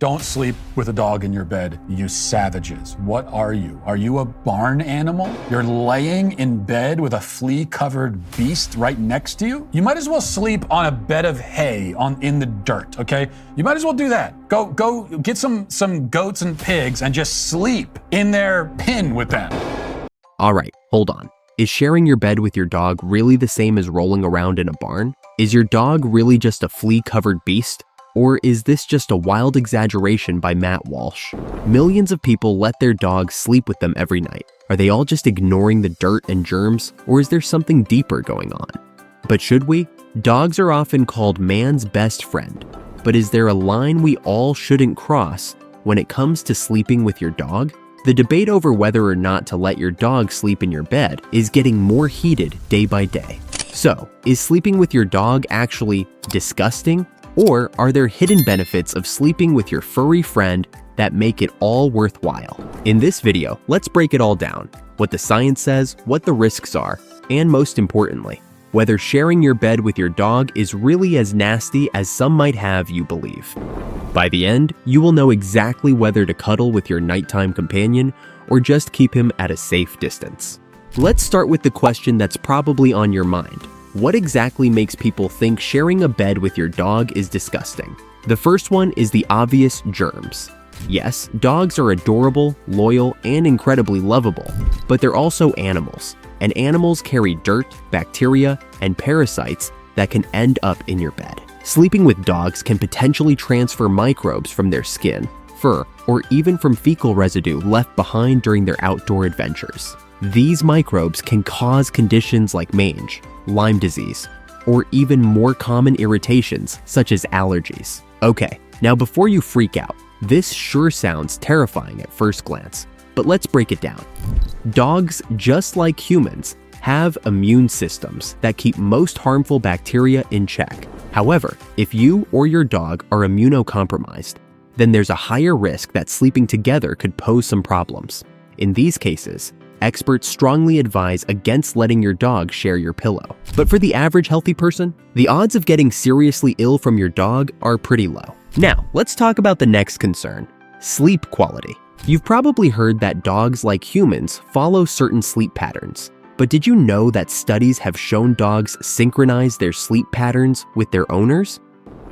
Don't sleep with a dog in your bed, you savages. What are you? Are you a barn animal? You're laying in bed with a flea-covered beast right next to you? You might as well sleep on a bed of hay in the dirt, okay? You might as well do that. Go get some goats and pigs and just sleep in their pen with them. All right, hold on. Is sharing your bed with your dog really the same as rolling around in a barn? Is your dog really just a flea-covered beast? Or is this just a wild exaggeration by Matt Walsh? Millions of people let their dogs sleep with them every night. Are they all just ignoring the dirt and germs, or is there something deeper going on? But should we? Dogs are often called man's best friend. But is there a line we all shouldn't cross when it comes to sleeping with your dog? The debate over whether or not to let your dog sleep in your bed is getting more heated day by day. So, is sleeping with your dog actually disgusting? Or are there hidden benefits of sleeping with your furry friend that make it all worthwhile? In this video, let's break it all down. What the science says, what the risks are, and most importantly, whether sharing your bed with your dog is really as nasty as some might have you believe. By the end, you will know exactly whether to cuddle with your nighttime companion or just keep him at a safe distance. Let's start with the question that's probably on your mind. What exactly makes people think sharing a bed with your dog is disgusting? The first one is the obvious germs. Yes, dogs are adorable, loyal, and incredibly lovable, but they're also animals, and animals carry dirt, bacteria, and parasites that can end up in your bed. Sleeping with dogs can potentially transfer microbes from their skin, fur, or even from fecal residue left behind during their outdoor adventures. These microbes can cause conditions like mange, Lyme disease, or even more common irritations such as allergies. Okay, now before you freak out, this sure sounds terrifying at first glance, but let's break it down. Dogs, just like humans, have immune systems that keep most harmful bacteria in check. However, if you or your dog are immunocompromised, then there's a higher risk that sleeping together could pose some problems. In these cases, experts strongly advise against letting your dog share your pillow. But for the average healthy person, the odds of getting seriously ill from your dog are pretty low. Now, let's talk about the next concern: sleep quality. You've probably heard that dogs, like humans, follow certain sleep patterns. But did you know that studies have shown dogs synchronize their sleep patterns with their owners?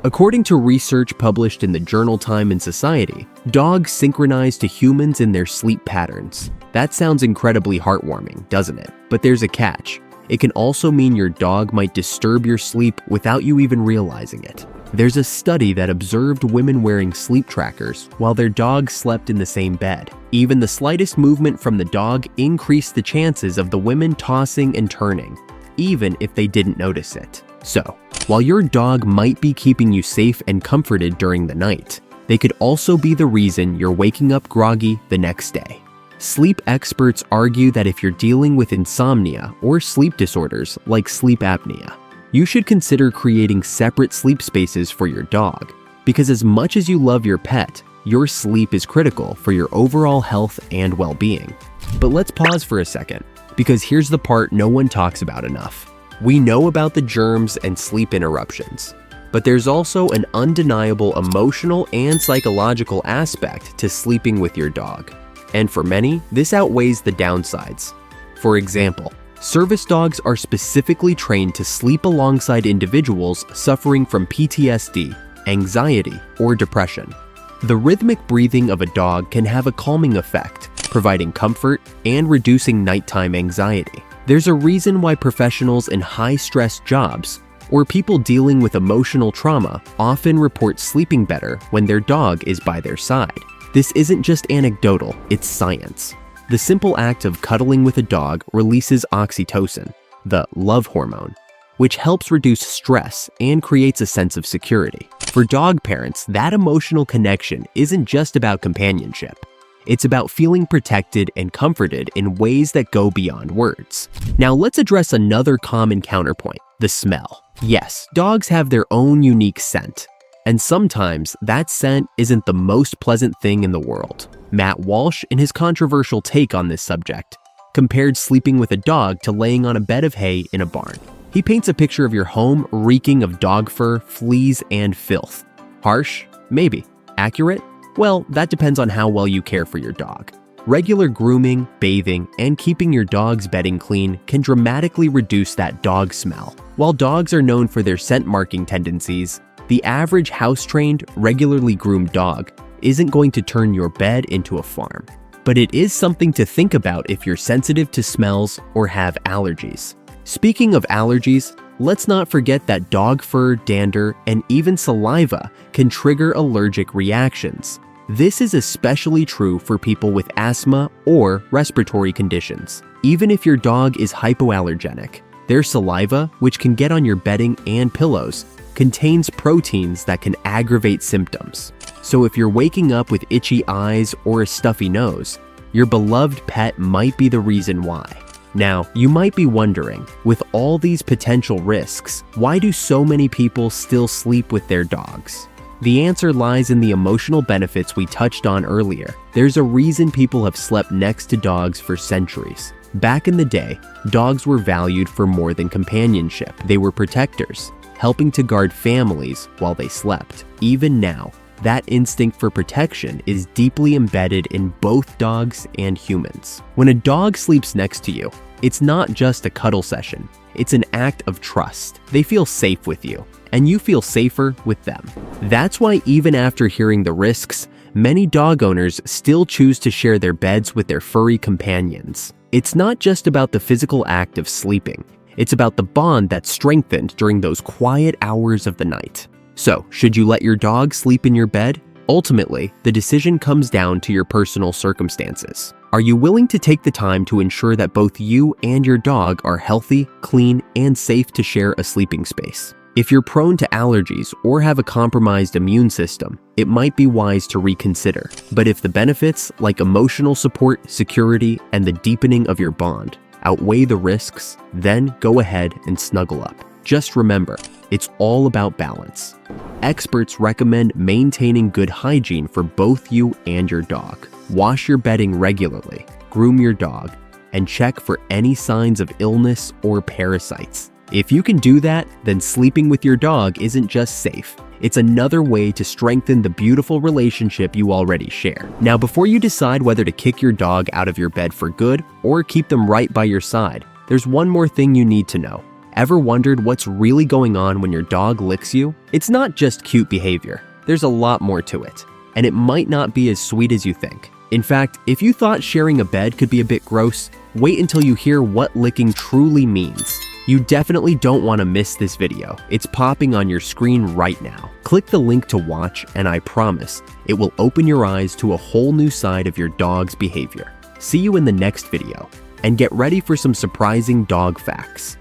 According to research published in the journal Time and Society, dogs synchronize to humans in their sleep patterns. That sounds incredibly heartwarming, doesn't it? But there's a catch. It can also mean your dog might disturb your sleep without you even realizing it. There's a study that observed women wearing sleep trackers while their dogs slept in the same bed. Even the slightest movement from the dog increased the chances of the women tossing and turning, even if they didn't notice it. So, while your dog might be keeping you safe and comforted during the night, they could also be the reason you're waking up groggy the next day. Sleep experts argue that if you're dealing with insomnia or sleep disorders like sleep apnea, you should consider creating separate sleep spaces for your dog, because as much as you love your pet, your sleep is critical for your overall health and well-being. But let's pause for a second, because here's the part no one talks about enough. We know about the germs and sleep interruptions, but there's also an undeniable emotional and psychological aspect to sleeping with your dog. And for many, this outweighs the downsides. For example, service dogs are specifically trained to sleep alongside individuals suffering from PTSD, anxiety, or depression. The rhythmic breathing of a dog can have a calming effect, providing comfort and reducing nighttime anxiety. There's a reason why professionals in high-stress jobs or people dealing with emotional trauma often report sleeping better when their dog is by their side. This isn't just anecdotal, it's science. The simple act of cuddling with a dog releases oxytocin, the love hormone, which helps reduce stress and creates a sense of security. For dog parents, that emotional connection isn't just about companionship. It's about feeling protected and comforted in ways that go beyond words. Now let's address another common counterpoint: the smell. Yes, dogs have their own unique scent, and sometimes that scent isn't the most pleasant thing in the world. Matt Walsh, in his controversial take on this subject, compared sleeping with a dog to laying on a bed of hay in a barn. He paints a picture of your home reeking of dog fur, fleas, and filth. Harsh? Maybe. Accurate? Well, that depends on how well you care for your dog. Regular grooming, bathing, and keeping your dog's bedding clean can dramatically reduce that dog smell. While dogs are known for their scent marking tendencies, the average house-trained, regularly groomed dog isn't going to turn your bed into a farm. But it is something to think about if you're sensitive to smells or have allergies. Speaking of allergies, let's not forget that dog fur, dander, and even saliva can trigger allergic reactions. This is especially true for people with asthma or respiratory conditions. Even if your dog is hypoallergenic, their saliva, which can get on your bedding and pillows, contains proteins that can aggravate symptoms. So if you're waking up with itchy eyes or a stuffy nose, your beloved pet might be the reason why. Now, you might be wondering, with all these potential risks, why do so many people still sleep with their dogs? The answer lies in the emotional benefits we touched on earlier. There's a reason people have slept next to dogs for centuries. Back in the day, dogs were valued for more than companionship. They were protectors, helping to guard families while they slept. Even now, that instinct for protection is deeply embedded in both dogs and humans. When a dog sleeps next to you, it's not just a cuddle session. It's an act of trust. They feel safe with you, and you feel safer with them. That's why even after hearing the risks, many dog owners still choose to share their beds with their furry companions. It's not just about the physical act of sleeping. It's about the bond that's strengthened during those quiet hours of the night. So, should you let your dog sleep in your bed? Ultimately, the decision comes down to your personal circumstances. Are you willing to take the time to ensure that both you and your dog are healthy, clean, and safe to share a sleeping space? If you're prone to allergies or have a compromised immune system, it might be wise to reconsider. But if the benefits, like emotional support, security, and the deepening of your bond, outweigh the risks, then go ahead and snuggle up. Just remember, it's all about balance. Experts recommend maintaining good hygiene for both you and your dog. Wash your bedding regularly, groom your dog, and check for any signs of illness or parasites. If you can do that, then sleeping with your dog isn't just safe. It's another way to strengthen the beautiful relationship you already share. Now, before you decide whether to kick your dog out of your bed for good or keep them right by your side, there's one more thing you need to know. Ever wondered what's really going on when your dog licks you? It's not just cute behavior. There's a lot more to it, and it might not be as sweet as you think. In fact, if you thought sharing a bed could be a bit gross, wait until you hear what licking truly means. You definitely don't want to miss this video. It's popping on your screen right now. Click the link to watch, and I promise it will open your eyes to a whole new side of your dog's behavior. See you in the next video, and get ready for some surprising dog facts.